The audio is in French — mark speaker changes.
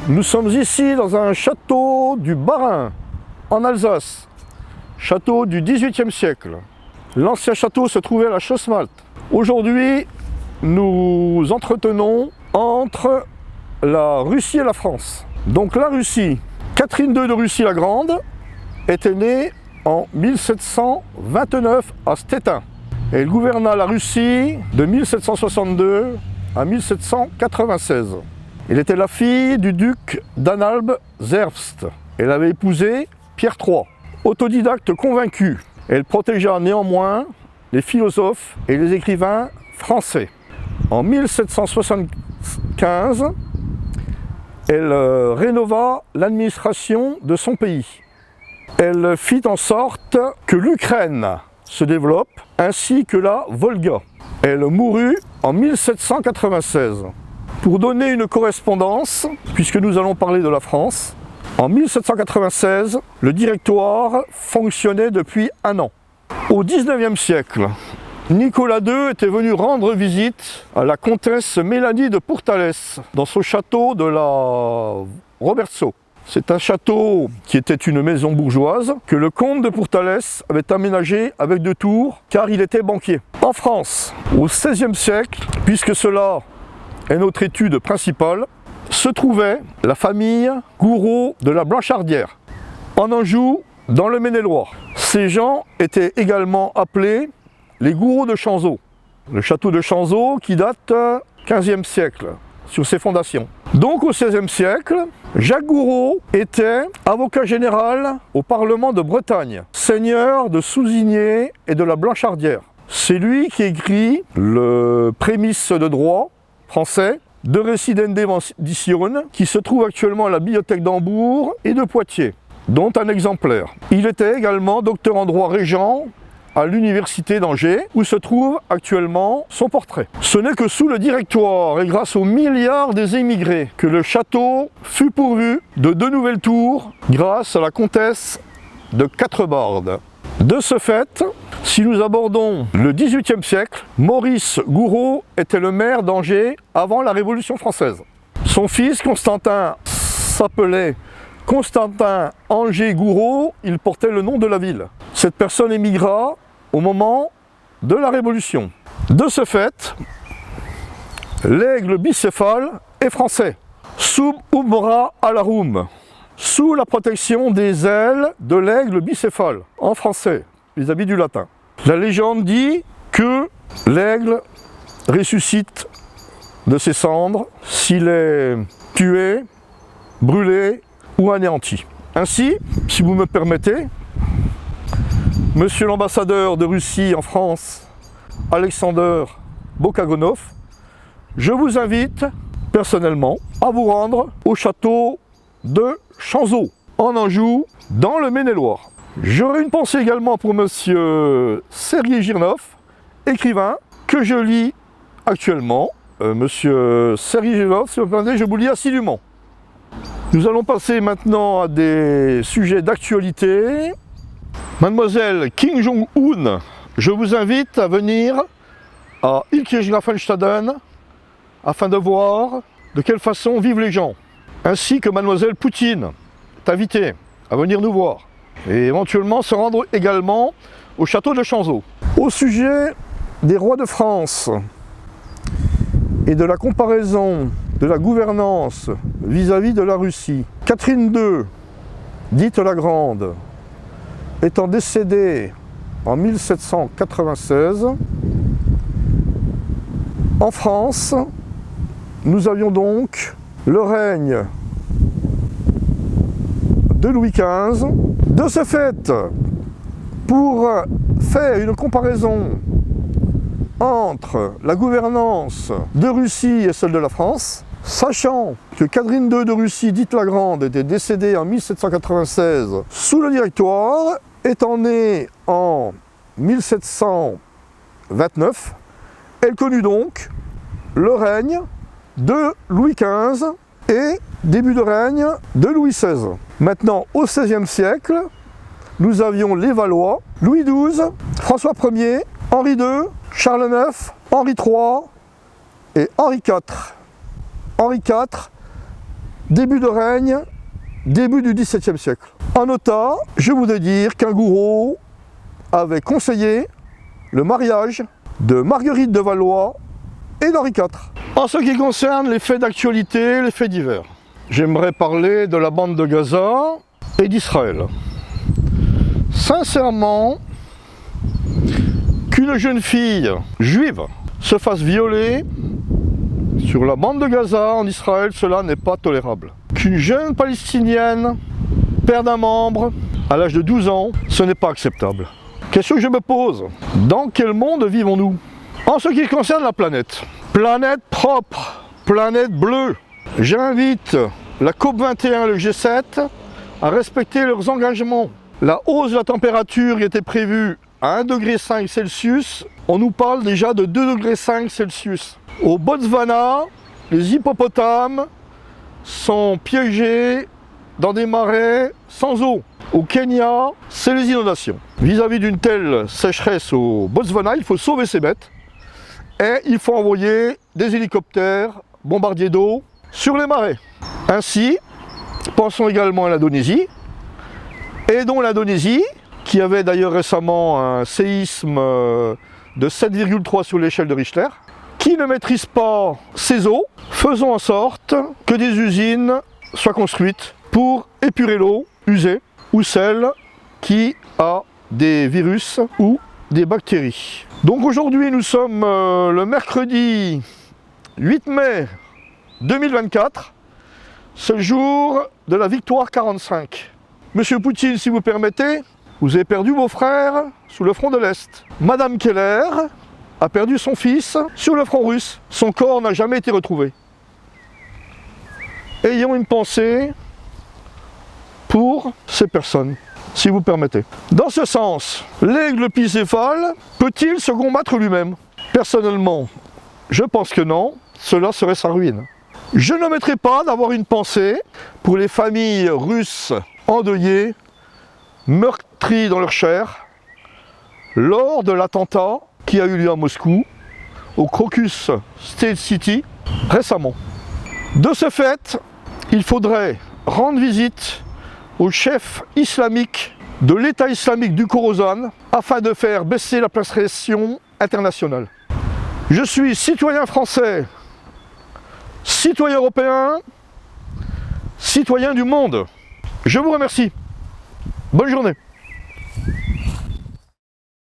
Speaker 1: Nous sommes ici dans un château du Bas-Rhin, en Alsace. Château du XVIIIe siècle. L'ancien château se trouvait à la Chausse-Malte. Aujourd'hui, nous entretenons entre la Russie et la France. Donc la Russie, Catherine II de Russie la Grande, était née en 1729 à Stettin. Elle gouverna la Russie de 1762 à 1796. Elle était la fille du duc d'Anhalt-Zerbst. Elle avait épousé Pierre III. Autodidacte convaincue, elle protégea néanmoins les philosophes et les écrivains français. En 1775, elle rénova l'administration de son pays. Elle fit en sorte que l'Ukraine se développe, ainsi que la Volga. Elle mourut en 1796. Pour donner une correspondance, puisque nous allons parler de la France, en 1796, le directoire fonctionnait depuis 1 an. Au XIXe siècle, Nicolas II était venu rendre visite à la comtesse Mélanie de Pourtalès dans son château de la Robertsau. C'est un château qui était une maison bourgeoise que le comte de Pourtalès avait aménagé avec 2 tours car il était banquier. En France, au XVIe siècle, puisque cela est notre étude principale, se trouvait la famille Gouraud de la Blanchardière, en Anjou, dans le Maine-et-Loire. Ces gens étaient également appelés les Gouraud de Chanzeaux. Le château de Chanzeaux qui date du XVe siècle, sur ses fondations. Donc au XVIe siècle, Jacques Gouraud était avocat général au Parlement de Bretagne, seigneur de Souzigné et de la Blanchardière. C'est lui qui écrit le prémisse de droit français de Residendition, qui se trouve actuellement à la bibliothèque d'Hambourg et de Poitiers, dont un exemplaire. Il était également docteur en droit régent à l'université d'Angers, où se trouve actuellement son portrait. Ce n'est que sous le directoire et grâce aux milliards des émigrés que le château fut pourvu de 2 nouvelles tours grâce à la comtesse de Quatrebarde. De ce fait, si nous abordons le XVIIIe siècle, Maurice Gouraud était le maire d'Angers avant la Révolution française. Son fils Constantin s'appelait Constantin Angers Gouraud, il portait le nom de la ville. Cette personne émigra au moment de la Révolution. De ce fait, l'aigle bicéphale est français. Sub umbra alarum, sous la protection des ailes de l'aigle bicéphale, en français, les habits du latin. La légende dit que l'aigle ressuscite de ses cendres s'il est tué, brûlé ou anéanti. Ainsi, si vous me permettez, Monsieur l'ambassadeur de Russie en France, Alexander Bokagonov, je vous invite personnellement à vous rendre au château de Chanzeaux, en Anjou, dans le Maine-et-Loire. J'aurais une pensée également pour Monsieur Sergei Girnov, écrivain, que je lis actuellement. Monsieur Sergei Girnov, si vous me permettez, je vous lis assidûment. Nous allons passer maintenant à des sujets d'actualité. Mademoiselle Kim Jong-un, je vous invite à venir à Ilkirchgrafenstaden afin de voir de quelle façon vivent les gens, ainsi que Mademoiselle Poutine est invitée à venir nous voir et éventuellement se rendre également au château de Chanzeaux. Au sujet des rois de France et de la comparaison de la gouvernance vis-à-vis de la Russie, Catherine II, dite la Grande, étant décédée en 1796, en France, nous avions donc le règne de Louis XV. De ce fait, pour faire une comparaison entre la gouvernance de Russie et celle de la France, sachant que Catherine II de Russie, dite la Grande, était décédée en 1796 sous le directoire, étant née en 1729, elle connut donc le règne de Louis XV et début de règne de Louis XVI. Maintenant, au XVIe siècle, nous avions les Valois, Louis XII, François Ier, Henri II, Charles IX, Henri III et Henri IV. Henri IV début de règne, début du XVIIe siècle. En nota, je voudrais dire qu'un gourou avait conseillé le mariage de Marguerite de Valois et d'Henri IV. En ce qui concerne les faits d'actualité, les faits divers, j'aimerais parler de la bande de Gaza et d'Israël. Sincèrement, qu'une jeune fille juive se fasse violer sur la bande de Gaza en Israël, cela n'est pas tolérable. Qu'une jeune palestinienne perde un membre à l'âge de 12 ans, ce n'est pas acceptable. Question que je me pose, dans quel monde vivons-nous? En ce qui concerne la planète, planète propre, planète bleue, j'invite la COP21 et le G7 à respecter leurs engagements. La hausse de la température qui était prévue à 1,5 degré Celsius, on nous parle déjà de 2,5 degrés Celsius. Au Botswana, les hippopotames sont piégés dans des marais sans eau. Au Kenya, c'est les inondations. Vis-à-vis d'une telle sécheresse au Botswana, il faut sauver ces bêtes et il faut envoyer des hélicoptères bombardiers d'eau sur les marais. Ainsi, pensons également à l'Indonésie, aidons l'Indonésie, qui avait d'ailleurs récemment un séisme de 7,3 sur l'échelle de Richter, qui ne maîtrise pas ses eaux. Faisons en sorte que des usines soient construites pour épurer l'eau usée ou celle qui a des virus ou des bactéries. Donc aujourd'hui nous sommes le mercredi 8 mai 2024, c'est le jour de la victoire 45. Monsieur Poutine, si vous permettez, vous avez perdu vos frères sous le front de l'Est. Madame Keller a perdu son fils sur le front russe. Son corps n'a jamais été retrouvé. Ayons une pensée pour ces personnes, si vous permettez. Dans ce sens, l'aigle bicéphale peut-il se combattre lui-même? Personnellement, je pense que non, cela serait sa ruine. Je ne mettrai pas d'avoir une pensée pour les familles russes endeuillées, meurtries dans leur chair, lors de l'attentat qui a eu lieu à Moscou, au Crocus State City, récemment. De ce fait, il faudrait rendre visite au chef islamique de l'État islamique du Khorasan afin de faire baisser la pression internationale. Je suis citoyen français, citoyen européen, citoyen du monde. Je vous remercie. Bonne journée.